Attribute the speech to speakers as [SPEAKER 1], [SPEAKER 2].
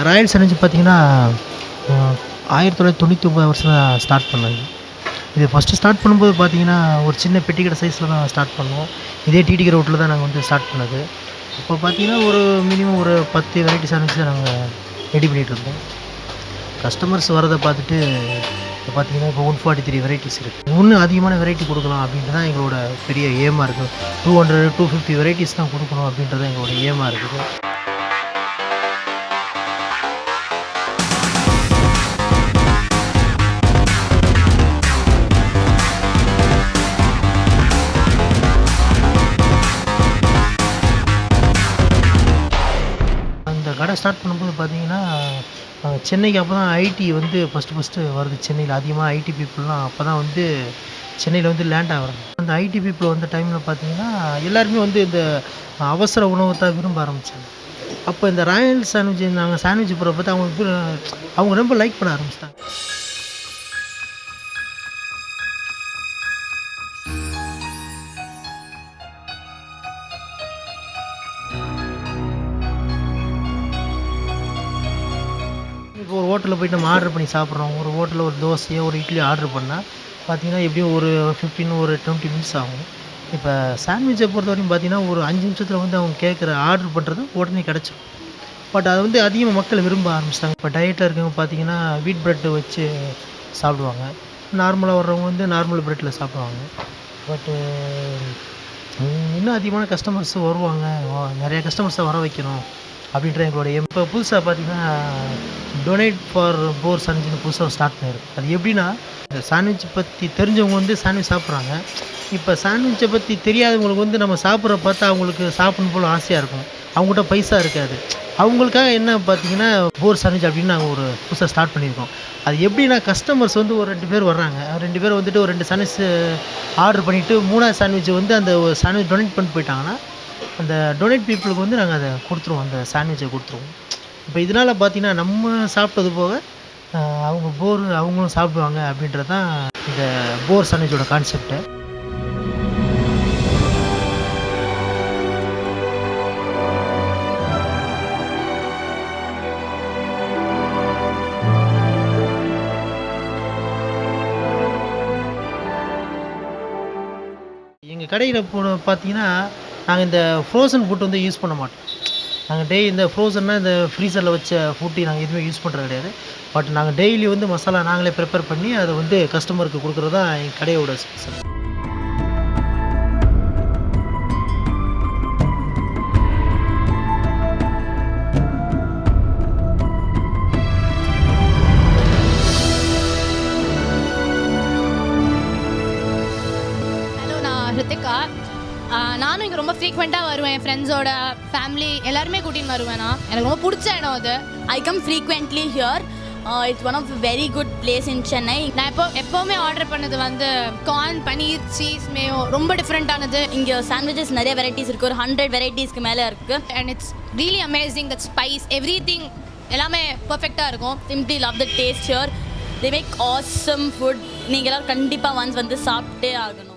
[SPEAKER 1] Royal challenge பார்த்தீங்கன்னா 1999 வருஷம் start பண்ணது. இது ஃபஸ்ட்டு ஸ்டார்ட் பண்ணும்போது பார்த்தீங்கன்னா ஒரு சின்ன பெட்டி கடை சைஸில் தான் ஸ்டார்ட் பண்ணோம். இதே டிடிகே ரோட்டில் தான் நாங்கள் வந்து ஸ்டார்ட் பண்ணது. இப்போ பார்த்தீங்கன்னா ஒரு மினிமம் ஒரு 10 வெரைட்டி சாண்ட்விச் தான் நாங்கள் ரெடி பண்ணிகிட்ருந்தோம். கஸ்டமர்ஸ் வரதை பார்த்துட்டு இப்போ பார்த்தீங்கன்னா இப்போ 143 வெரைட்டிஸ் இருக்குது. இன்னும் அதிகமான வெரைட்டி கொடுக்கலாம் அப்படின்ட்டு தான் எங்களோட பெரிய ஏமாக இருக்குது. 200 250 வெரைட்டிஸ் தான் கொடுக்கணும் அப்படின்றது எங்களோட ஏமாக இருக்குது. அந்த கடை ஸ்டார்ட் பண்ணும்போது பார்த்தீங்கன்னா, சென்னைக்கு அப்போ தான் ஐடி வந்து ஃபஸ்ட்டு வருது. சென்னையில் அதிகமாக ஐடி பீப்புள்லாம் அப்போ தான் வந்து சென்னையில் வந்து லேண்ட் ஆகுறாங்க. அந்த ஐடி பீப்புள் வந்த டைமில் பார்த்தீங்கன்னா, எல்லாருமே வந்து இந்த அவசர உணவு தான் விரும்ப ஆரம்பித்தாங்க. அப்போ இந்த ராயல் சாண்ட்விச் நாங்கள் சாண்ட்விச் போடுறத பார்த்து அவங்க ரொம்ப லைக் பண்ண ஆரம்பிச்சிட்டாங்க. இப்போ ஒரு ஹோட்டலில் போய்ட்டு நம்ம ஆர்டர் பண்ணி சாப்பிட்றோம். ஒரு ஹோட்டலில் ஒரு தோசையோ, ஒரு இட்லியோ ஆர்டர் பண்ணால் பார்த்தீங்கன்னா, எப்படியும் ஒரு 15 ஒரு 20 மினிட்ஸ் ஆகும். இப்போ சாண்ட்விச்சை பொறுத்தவரைக்கும் பார்த்தீங்கன்னா, ஒரு 5 நிமிஷத்தில் வந்து அவங்க கேட்குற ஆர்டர் பண்ணுறது உடனே கிடச்சிரும். பட் அது வந்து அதிகமாக மக்கள் விரும்ப ஆரம்பிச்சிட்டாங்க. இப்போ டயட்டில் இருக்கவங்க பார்த்தீங்கன்னா, வீட் பிரெட்டு வச்சு சாப்பிடுவாங்க. நார்மலாக வர்றவங்க வந்து நார்மல் பிரெட்டில் சாப்பிடுவாங்க. பட்டு இன்னும் அதிகமான கஸ்டமர்ஸ் வருவாங்க. நிறைய கஸ்டமர்ஸை வர வைக்கணும் அப்படின்ற எங்களுடைய இப்போ புதுசாக பார்த்தீங்கன்னா, டொனேட் ஃபார் போர் சாண்ட்விச்னு புதுசாக ஸ்டார்ட் பண்ணியிருக்கு. அது எப்படின்னா, இந்த சாண்ட்விச் பற்றி தெரிஞ்சவங்க வந்து சாண்ட்விச் சாப்பிட்றாங்க. இப்போ சாண்ட்விச்சை பற்றி தெரியாதவங்களுக்கு வந்து நம்ம சாப்பிட்ற பார்த்தா அவங்களுக்கு சாப்பிடணும் போல ஆசையாக இருக்கும். அவங்ககிட்ட பைசா இருக்காது. அவங்களுக்காக என்ன பார்த்தீங்கன்னா, போர் சாண்ட்விச் அப்படின்னு நாங்கள் ஒரு புதுசாக ஸ்டார்ட் பண்ணியிருக்கோம். அது எப்படின்னா, கஸ்டமர்ஸ் வந்து ஒரு 2 பேர் வர்றாங்க. 2 பேர் வந்துட்டு ஒரு 2 சாண்ட்விச் ஆர்டர் பண்ணிவிட்டு 3வது சாண்ட்விச் வந்து அந்த சாண்ட்விச் டொனேட் பண்ணிட்டு போயிட்டாங்கன்னா, அந்த டொனேட் பீப்புளுக்கு வந்து நாங்கள் அதை கொடுத்துருவோம். அந்த சாண்ட்விச்சை கொடுத்துருவோம். இப்போ இதனால் பார்த்தீங்கன்னா, நம்ம சாப்பிட்டது போக அவங்களும் சாப்பிடுவாங்க அப்படின்றது தான் இந்த போர் சாண்ட்விச்சோட கான்செப்ட்டு. எங்கள் கடையில் பார்த்தீங்கன்னா, நாங்கள் இந்த ஃப்ரோசன் ஃபுட் வந்து யூஸ் பண்ண மாட்டோம். நாங்கள் இந்த ஃப்ரோசன்னா இந்த ஃப்ரீசரில் வச்ச ஃபுட்டு நாங்கள் எதுவுமே யூஸ் பண்ணுறது கிடையாது. பட் நாங்கள் டெய்லி வந்து மசாலா நாங்களே ப்ரிப்பேர் பண்ணி அதை வந்து கஸ்டமருக்கு கொடுக்குறது தான் எங்கள் கடையோட ஸ்பெஷல்.
[SPEAKER 2] ஹலோ, நான் ரித்திகா. நானும் இங்கே ரொம்ப ஃப்ரீக்வெண்ட்டாக வருவேன். என் ஃப்ரெண்ட்ஸோட ஃபேமிலி எல்லாருமே கூட்டின்னு வருவேன். எனக்கு ரொம்ப பிடிச்ச இடம் அது.
[SPEAKER 3] I come frequently here. It's one of a very good place in Chennai.
[SPEAKER 2] நான் எப்போவுமே ஆர்டர் பண்ணது வந்து கார்ன், பனீர், சீஸ், மேயோ ரொம்ப டிஃப்ரெண்ட்டானது.
[SPEAKER 3] இங்கே சாண்ட்விச்சஸ் நிறைய வெரைட்டிஸ் இருக்குது. ஒரு 100 வெரைட்டிஸ்க்கு மேலே இருக்குது.
[SPEAKER 2] And it's really amazing. That spice everything எல்லாமே பர்ஃபெக்டாக இருக்கும்.
[SPEAKER 3] Simply love the taste here. They make awesome food. நீங்கள் எல்லோரும் கண்டிப்பாக வந்து சாப்பிட்டே ஆகணும்.